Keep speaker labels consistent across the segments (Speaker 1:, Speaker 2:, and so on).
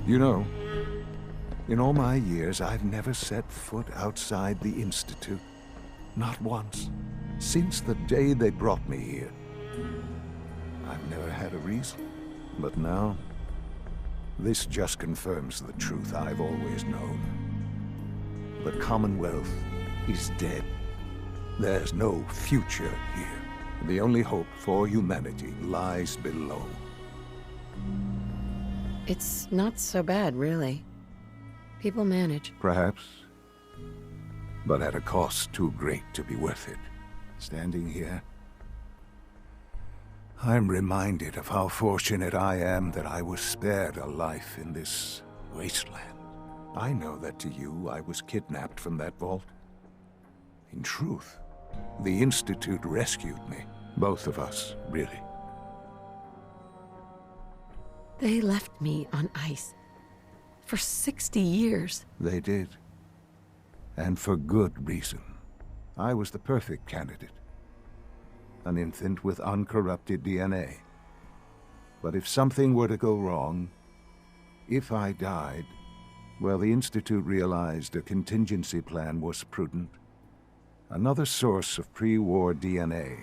Speaker 1: You know, in all my years, I've never set foot outside the Institute. Not once. Since the day they brought me here. I've never had a reason. But now, this just confirms the truth I've always known. The Commonwealth is dead. There's no future here. The only hope for humanity lies below.
Speaker 2: It's not so bad, really. People manage.
Speaker 1: Perhaps. But at a cost too great to be worth it. Standing here, I'm reminded of how fortunate I am that I was spared a life in this wasteland. I know that to you, I was kidnapped from that vault. In truth, the Institute rescued me. Both of us, really.
Speaker 2: They left me on ice. For 60 years.
Speaker 1: They did. And for good reason. I was the perfect candidate. An infant with uncorrupted DNA. But if something were to go wrong, if I died, well, the Institute realized a contingency plan was prudent. Another source of pre-war DNA,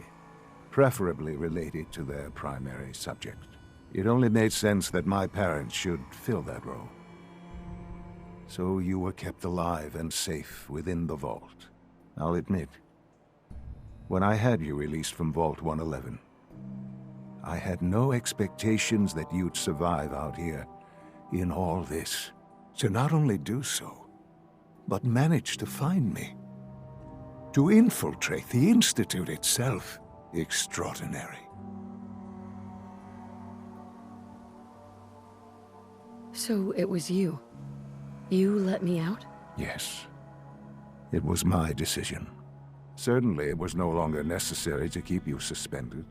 Speaker 1: preferably related to their primary subject. It only made sense that my parents should fill that role. So you were kept alive and safe within the vault. I'll admit, when I had you released from Vault 111, I had no expectations that you'd survive out here in all this. To not only do so, but manage to find me. To infiltrate the Institute itself. Extraordinary.
Speaker 2: So it was you. You let me out?
Speaker 1: Yes. It was my decision. Certainly it was no longer necessary to keep you suspended.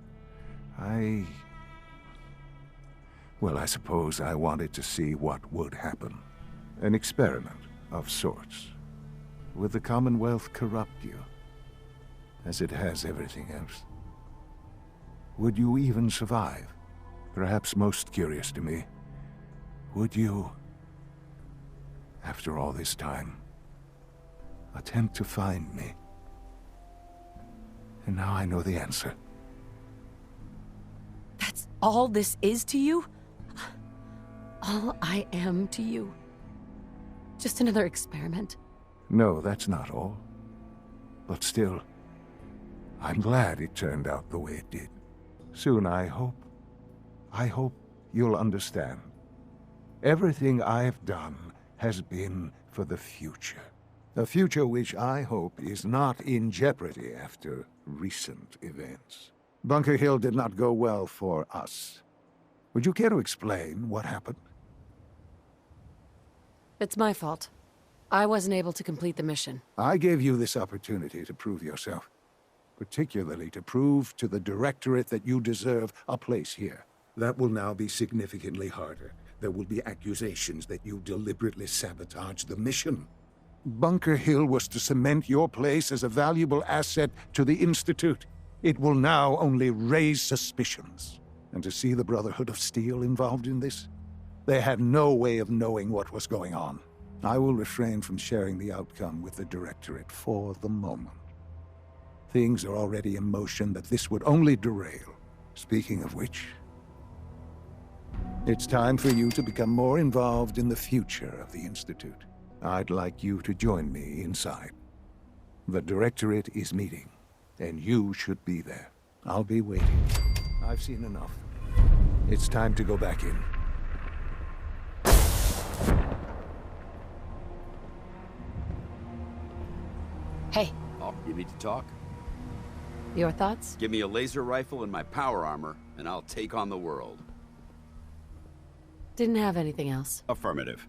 Speaker 1: Well, I suppose I wanted to see what would happen. An experiment of sorts. Would the Commonwealth corrupt you? As it has everything else? Would you even survive? Perhaps most curious to me, would you, after all this time, attempt to find me? And now I know the answer.
Speaker 2: That's all this is to you? All I am to you? Just another experiment?
Speaker 1: No, that's not all. But still, I'm glad it turned out the way it did. Soon, I hope you'll understand. Everything I've done has been for the future. A future which I hope is not in jeopardy after recent events. Bunker Hill did not go well for us. Would you care to explain what happened?
Speaker 2: It's my fault. I wasn't able to complete the mission.
Speaker 1: I gave you this opportunity to prove yourself. Particularly to prove to the Directorate that you deserve a place here. That will now be significantly harder. There will be accusations that you deliberately sabotaged the mission. Bunker Hill was to cement your place as a valuable asset to the Institute. It will now only raise suspicions. And to see the Brotherhood of Steel involved in this? They had no way of knowing what was going on. I will refrain from sharing the outcome with the Directorate for the moment. Things are already in motion that this would only derail. Speaking of which, it's time for you to become more involved in the future of the Institute. I'd like you to join me inside. The Directorate is meeting, and you should be there. I'll be waiting. I've seen enough. It's time to go back in.
Speaker 2: Hey.
Speaker 3: Oh, you need to talk?
Speaker 2: Your thoughts?
Speaker 3: Give me a laser rifle and my power armor, and I'll take on the world.
Speaker 2: Didn't have anything else.
Speaker 3: Affirmative.